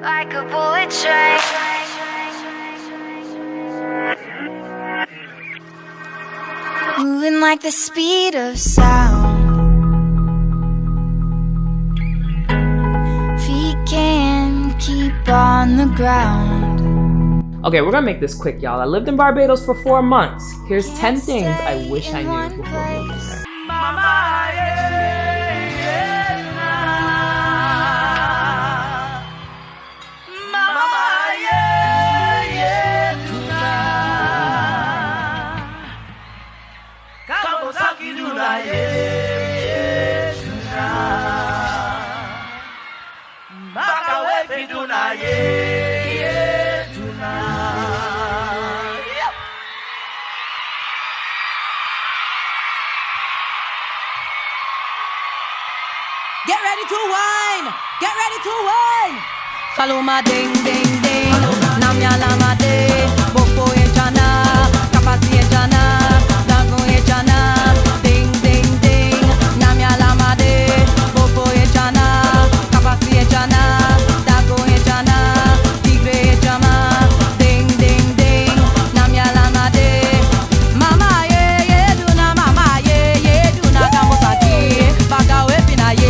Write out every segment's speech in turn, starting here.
like a bullet train. Moving like the speed of sound. Feet can't keep on the ground. Okay, we're gonna make this quick, y'all. I lived in Barbados for 4 months. Here's 10 things I wish I knew before moving there. Get ready to wine! Get ready to wine! Follow my ding ding ding. Namya lama de. Boko e jana. Kapasi e jana. Dago e jana. Ding ding ding. Namya lama de. Boko e jana. Kapasi e jana. Dago e jana. Tigre e jama. Ding ding ding. Namya lama de. Mama ye ye duna. Mama ye ye duna. Kamosaki. Baga wepina ye.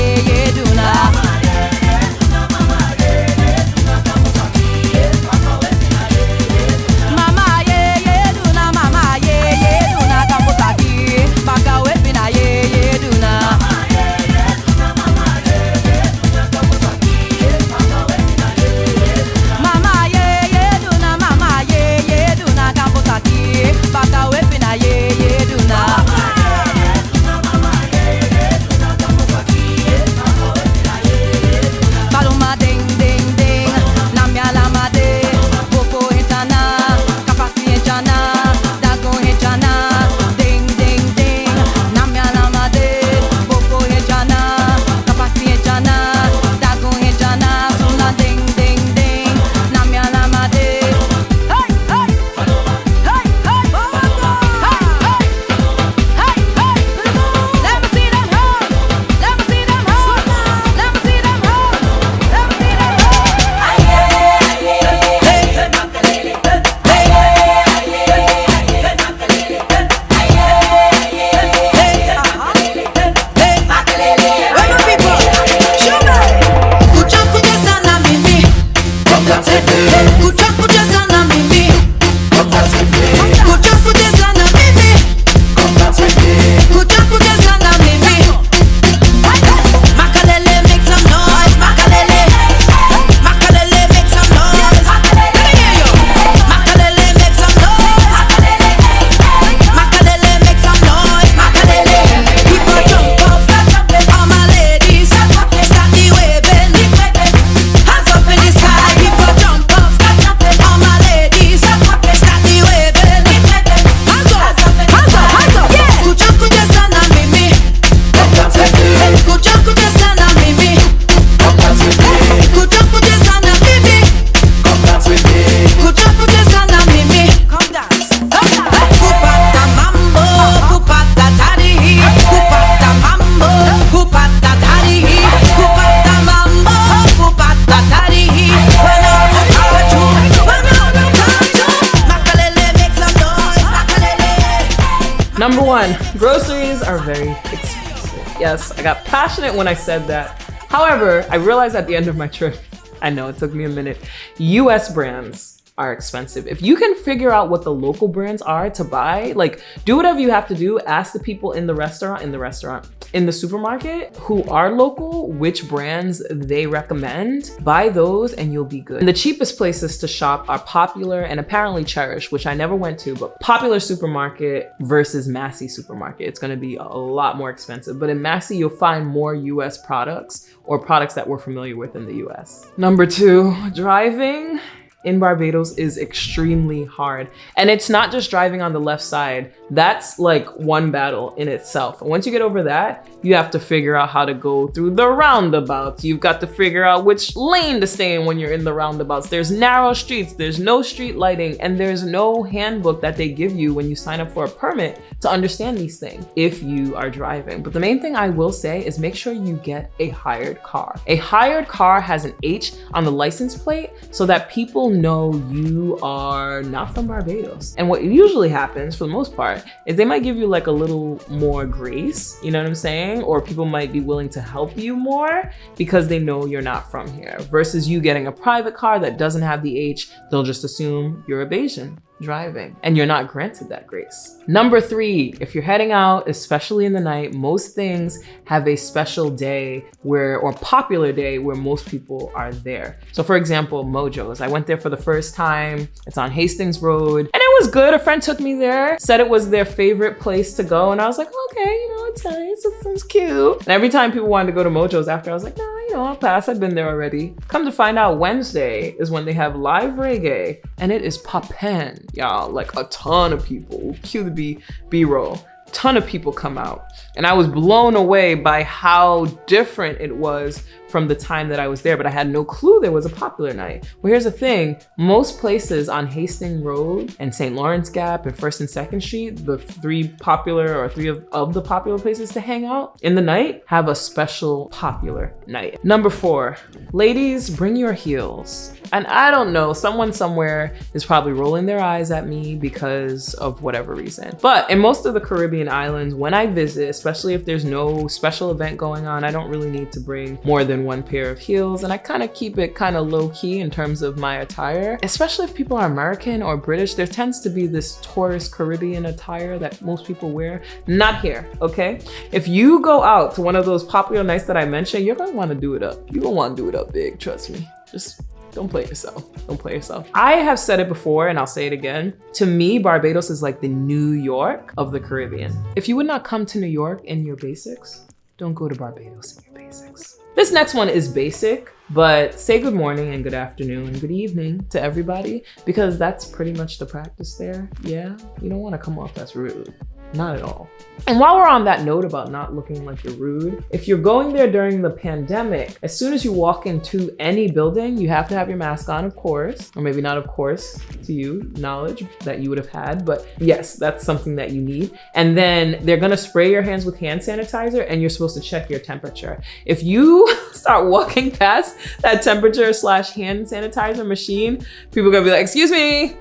Number 1, groceries are very expensive. Yes, I got passionate when I said that. However, I realized at the end of my trip, I know it took me a minute, US brands are expensive. If you can figure out what the local brands are to buy, like do whatever you have to do, ask the people in the supermarket who are local, which brands they recommend, buy those and you'll be good. And the cheapest places to shop are Popular and apparently Cherish, which I never went to, but Popular supermarket versus Massey supermarket. It's gonna be a lot more expensive, but in Massey, you'll find more US products or products that we're familiar with in the US. Number 2, driving in Barbados is extremely hard. And it's not just driving on the left side. That's like one battle in itself. And once you get over that, you have to figure out how to go through the roundabouts. You've got to figure out which lane to stay in when you're in the roundabouts. There's narrow streets, there's no street lighting, and there's no handbook that they give you when you sign up for a permit to understand these things if you are driving. But the main thing I will say is make sure you get a hired car. A hired car has an H on the license plate so that people know you are not from Barbados. And what usually happens for the most part is they might give you like a little more grace, you know what I'm saying? Or people might be willing to help you more because they know you're not from here, versus you getting a private car that doesn't have the H. They'll just assume you're a Bayesian driving, and you're not granted that grace. Number 3, if you're heading out, especially in the night, most things have a special day or popular day where most people are there. So for example, Mojo's. I went there for the first time. It's on Hastings Road, and it was good. A friend took me there, said it was their favorite place to go, and I was like, okay, it's nice, it seems cute. And every time people wanted to go to Mojo's after, I was like, no, I'll pass, I've been there already. Come to find out, Wednesday is when they have live reggae, and it is poppin', y'all. Like a ton of people. Cue the B-roll. Ton of people come out. And I was blown away by how different it was from the time that I was there, but I had no clue there was a popular night. Well, here's the thing. Most places on Hastings Road and St. Lawrence Gap and 1st and 2nd Street, the three of the popular places to hang out in the night, have a special popular night. Number 4, ladies, bring your heels. And I don't know, someone somewhere is probably rolling their eyes at me because of whatever reason. But in most of the Caribbean islands, when I visit, especially if there's no special event going on, I don't really need to bring more than one pair of heels. And I kind of keep it kind of low key in terms of my attire, especially if people are American or British. There tends to be this tourist Caribbean attire that most people wear. Not here, okay? If you go out to one of those popular nights that I mentioned, you're gonna want to do it up. You're gonna want to do it up big, trust me. Just don't play yourself. Don't play yourself. I have said it before and I'll say it again. To me, Barbados is like the New York of the Caribbean. If you would not come to New York in your basics, don't go to Barbados in your basics. This next one is basic, but say good morning and good afternoon and good evening to everybody, because that's pretty much the practice there. Yeah, you don't want to come off as rude. Not at all. And while we're on that note about not looking like you're rude, if you're going there during the pandemic, as soon as you walk into any building, you have to have your mask on, of course, or maybe not of course to you, knowledge that you would have had, but yes, that's something that you need. And then they're gonna spray your hands with hand sanitizer and you're supposed to check your temperature. If you start walking past that temperature/hand sanitizer machine, people are gonna be like, excuse me.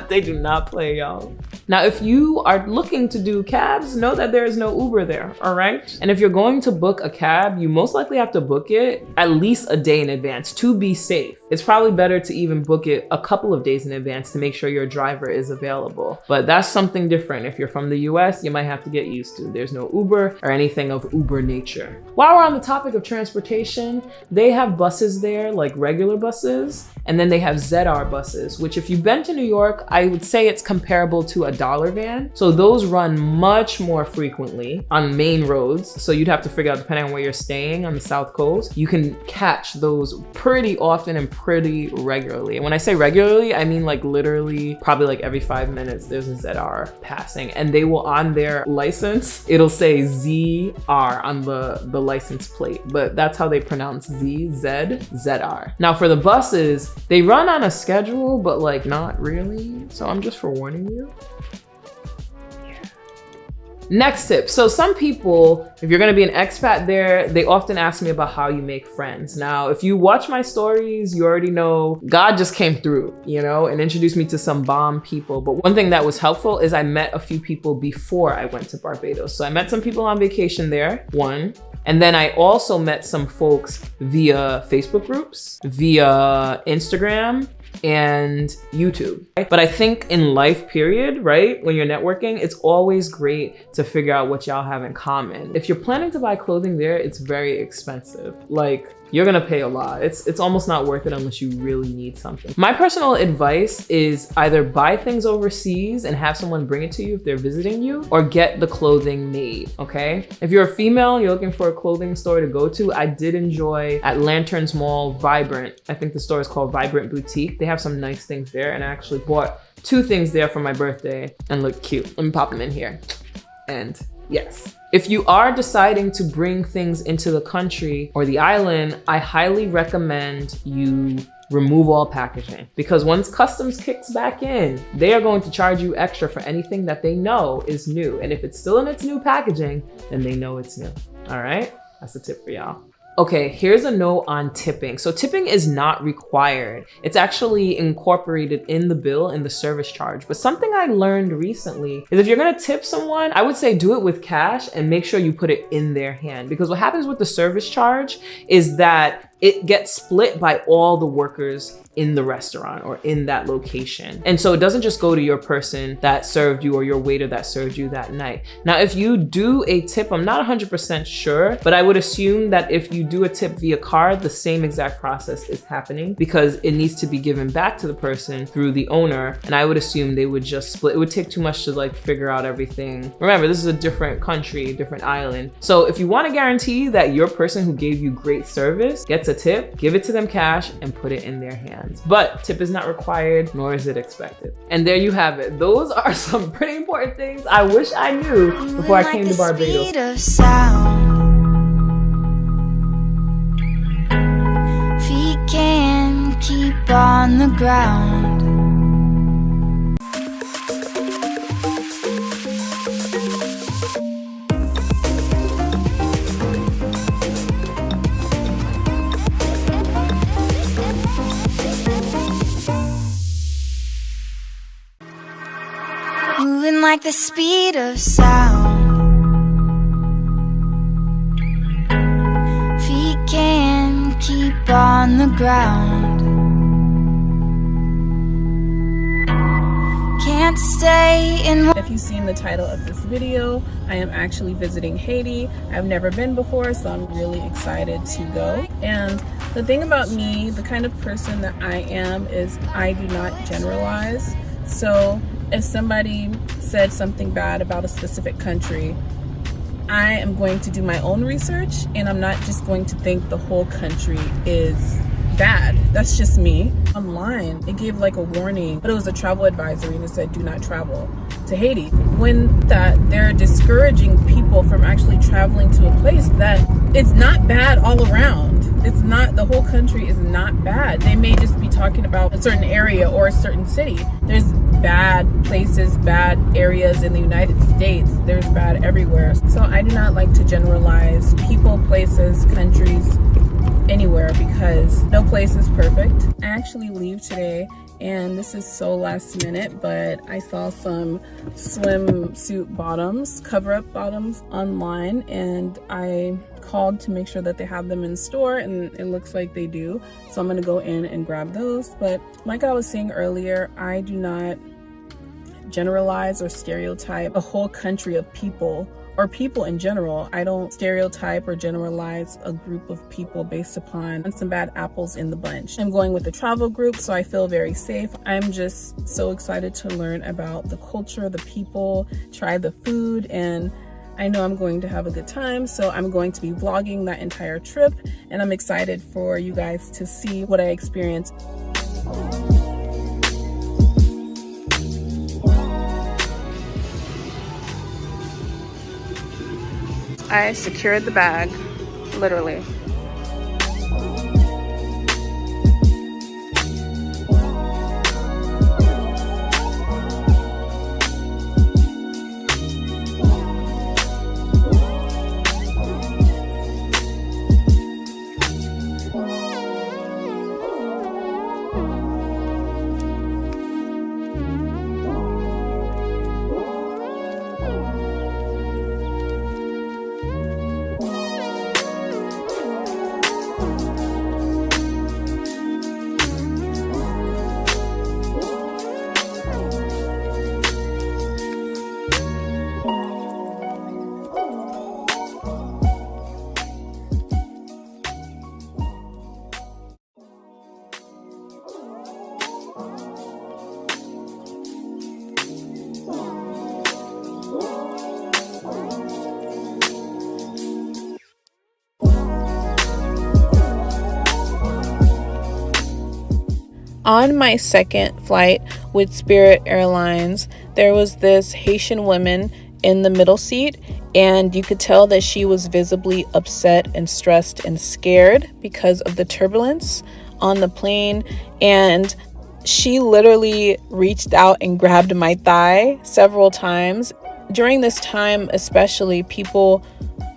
They do not play, y'all. Now, if you are looking to do cabs, know that there is no Uber there, all right? And if you're going to book a cab, you most likely have to book it at least a day in advance to be safe. It's probably better to even book it a couple of days in advance to make sure your driver is available. But that's something different. If you're from the US, you might have to get used to. There's no Uber or anything of Uber nature. While we're on the topic of transportation, they have buses there, like regular buses, and then they have ZR buses, which if you've been to New York, I would say it's comparable to a dollar van. So those run much more frequently on main roads. So you'd have to figure out, depending on where you're staying on the South Coast, you can catch those pretty often and pretty regularly. And when I say regularly, I mean like literally probably like every 5 minutes there's a ZR passing, and they will, on their license, it'll say ZR on the license plate, but that's how they pronounce ZR. Now for the buses, they run on a schedule, but like not really. So I'm just forewarning you. Next tip. So some people, if you're gonna be an expat there, they often ask me about how you make friends. Now, if you watch my stories, you already know God just came through, and introduced me to some bomb people. But one thing that was helpful is I met a few people before I went to Barbados. So I met some people on vacation there, one. And then I also met some folks via Facebook groups, via Instagram, and YouTube. But I think in life, period, right? When you're networking, it's always great to figure out what y'all have in common. If you're planning to buy clothing there, it's very expensive. Like you're gonna pay a lot. It's almost not worth it unless you really need something. My personal advice is either buy things overseas and have someone bring it to you if they're visiting you, or get the clothing made, okay? If you're a female and you're looking for a clothing store to go to, I did enjoy at Lanterns Mall, Vibrant. I think the store is called Vibrant Boutique. They have some nice things there, and I actually bought 2 things there for my birthday and look cute. Let me pop them in here. And yes. If you are deciding to bring things into the country or the island, I highly recommend you remove all packaging, because once customs kicks back in, they are going to charge you extra for anything that they know is new. And if it's still in its new packaging, then they know it's new. All right, that's a tip for y'all. Okay, here's a note on tipping. So tipping is not required. It's actually incorporated in the bill in the service charge. But something I learned recently is if you're gonna tip someone, I would say do it with cash and make sure you put it in their hand. Because what happens with the service charge is that it gets split by all the workers in the restaurant or in that location. And so it doesn't just go to your person that served you or your waiter that served you that night. Now, if you do a tip, I'm not 100% sure, but I would assume that if you do a tip via card, the same exact process is happening, because it needs to be given back to the person through the owner. And I would assume they would just split. It would take too much to like figure out everything. Remember, this is a different country, different island. So if you want to guarantee that your person who gave you great service gets a tip, give it to them cash and put it in their hands. But tip is not required, nor is it expected. And there you have it. Those are some pretty important things I wish I knew before I came to Barbados. Feet can't keep on the ground. Moving like the speed of sound. Feet can't keep on the ground. Can't stay in. If you've seen the title of this video, I am actually visiting Haiti. I've never been before, so I'm really excited to go. And the thing about me, the kind of person that I am, is I do not generalize. So if somebody said something bad about a specific country, I am going to do my own research, and I'm not just going to think the whole country is bad. That's just me. Online, it gave like a warning, but it was a travel advisory, and it said do not travel to Haiti. When they're discouraging people from actually traveling to a place that it's not bad all around. It's not, the whole country is not bad. They may just be talking about a certain area or a certain city. There's bad places, bad areas in the United States. There's bad everywhere. So I do not like to generalize people, places, countries, anywhere, because no place is perfect. I actually leave today, and this is so last minute, but I saw some swimsuit bottoms, cover-up bottoms online, and I called to make sure that they have them in store, and it looks like they do. So I'm gonna go in and grab those. But like I was saying earlier, I do not generalize or stereotype a whole country of people, or people in general. I don't stereotype or generalize a group of people based upon some bad apples in the bunch. I'm going with a travel group, so I feel very safe. I'm just so excited to learn about the culture, the people, try the food, and I know I'm going to have a good time. So I'm going to be vlogging that entire trip, and I'm excited for you guys to see what I experienced. I secured the bag, literally. On my second flight with Spirit Airlines, there was this Haitian woman in the middle seat, and you could tell that she was visibly upset and stressed and scared because of the turbulence on the plane. And she literally reached out and grabbed my thigh several times. During this time, especially, people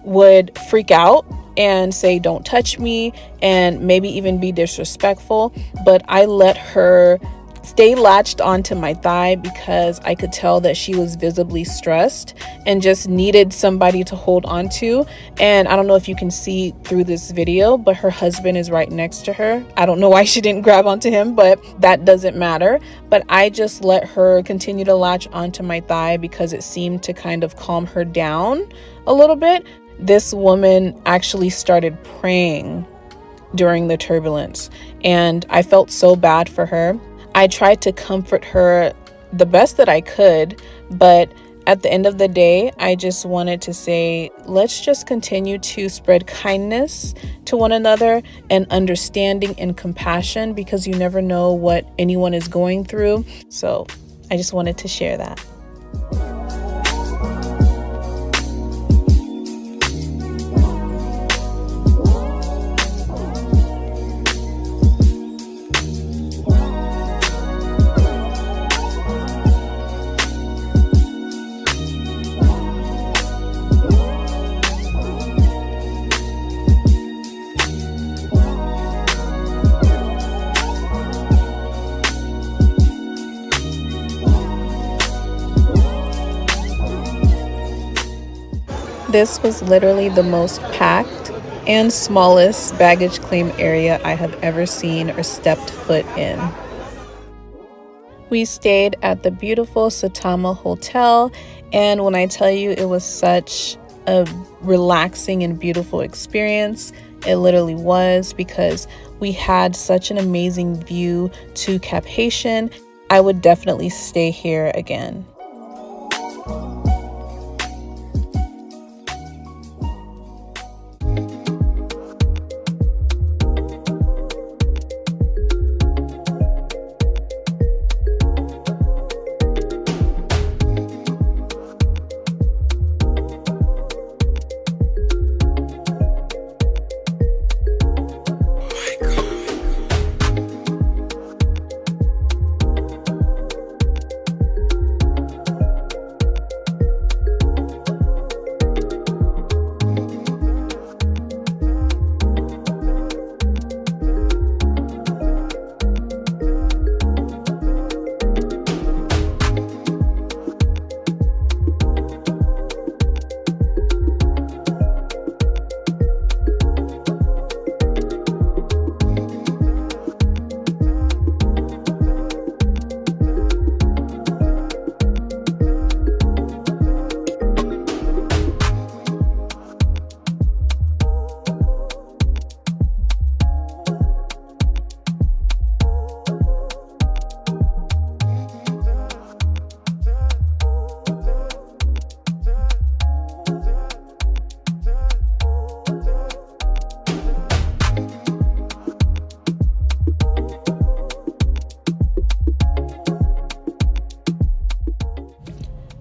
would freak out and say, "Don't touch me," and maybe even be disrespectful. But I let her stay latched onto my thigh because I could tell that she was visibly stressed and just needed somebody to hold on to. And I don't know if you can see through this video, but her husband is right next to her. I don't know why she didn't grab onto him, but that doesn't matter. But I just let her continue to latch onto my thigh because it seemed to kind of calm her down a little bit. This woman actually started praying during the turbulence, and I felt so bad for her. I tried to comfort her the best that I could, but at the end of the day, I just wanted to say, let's just continue to spread kindness to one another and understanding and compassion, because you never know what anyone is going through. So I just wanted to share that. This was literally the most packed and smallest baggage claim area I have ever seen or stepped foot in. We stayed at the beautiful Satama Hotel, and when I tell you it was such a relaxing and beautiful experience, it literally was, because we had such an amazing view to Cap Haitian. I would definitely stay here again.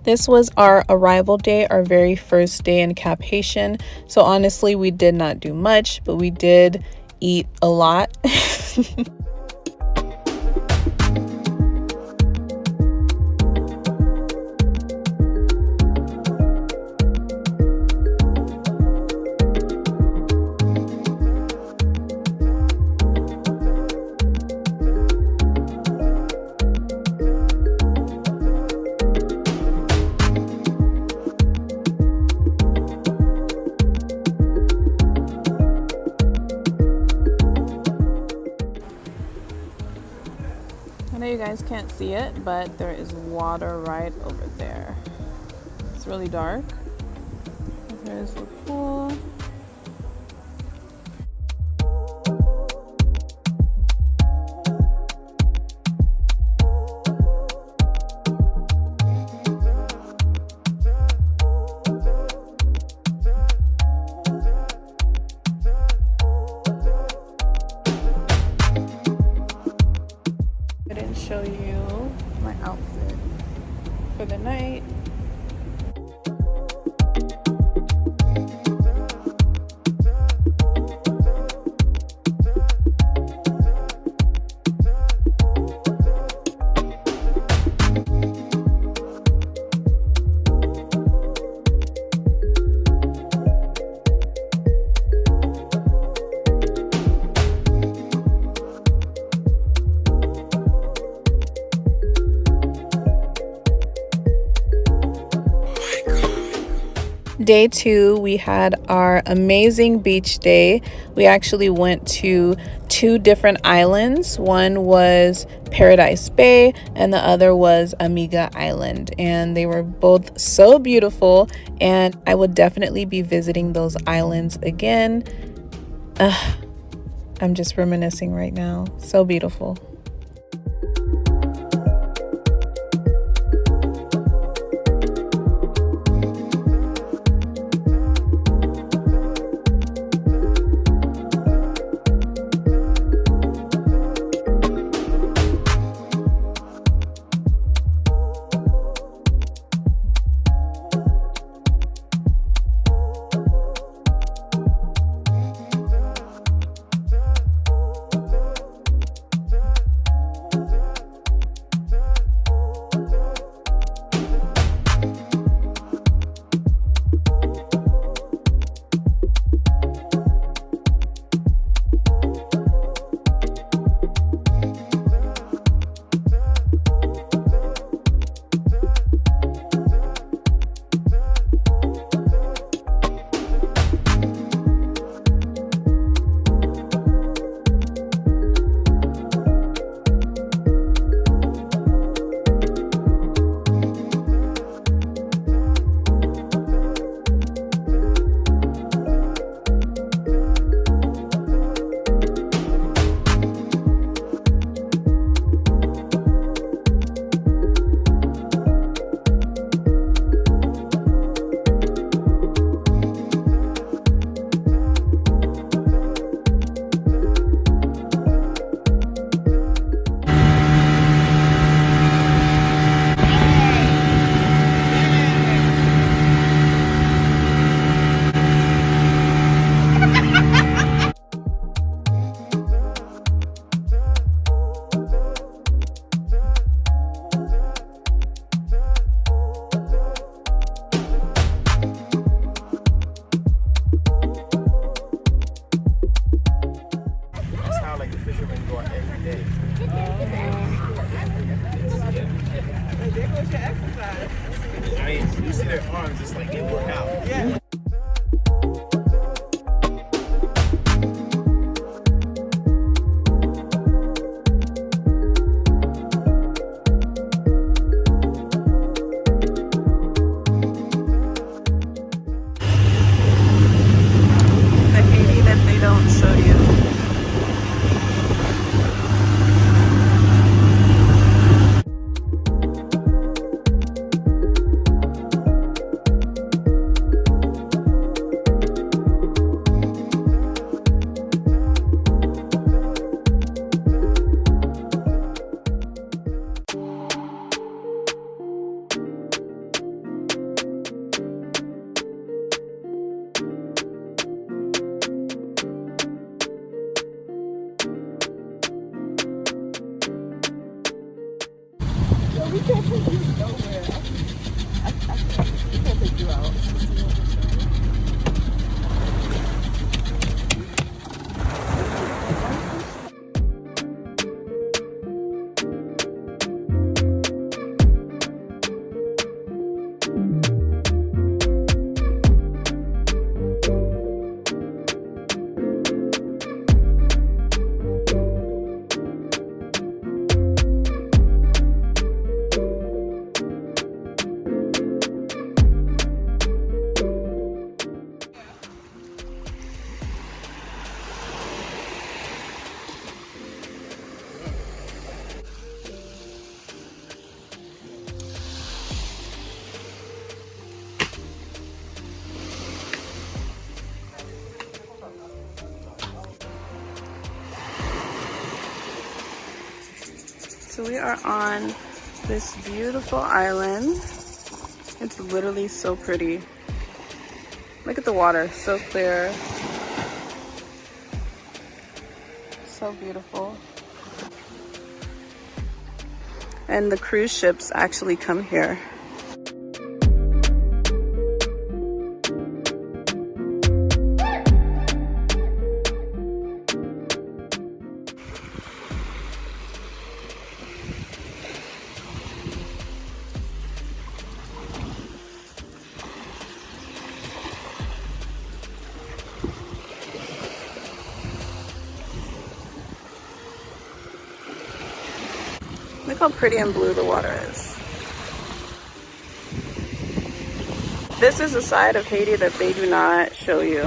This was our arrival day, our very first day in Cap Haitian. So honestly, we did not do much, but we did eat a lot. I know you guys can't see it, but there is water right over there. It's really dark. There's the pool. for the night. Day 2, we had our amazing beach day. We actually went to 2 different islands. One was Paradise Bay and the other was Amiga Island. And they were both so beautiful, and I would definitely be visiting those islands again. I'm just reminiscing right now. So beautiful. You see their arms, it's like they work out. Yeah. The Haiti that they don't show you. We can't take you nowhere. We can't take you out. So we are on this beautiful island. It's literally so pretty. Look at the water, so clear. So beautiful. And the cruise ships actually come here. Look how pretty and blue the water is. This is a side of Haiti that they do not show you.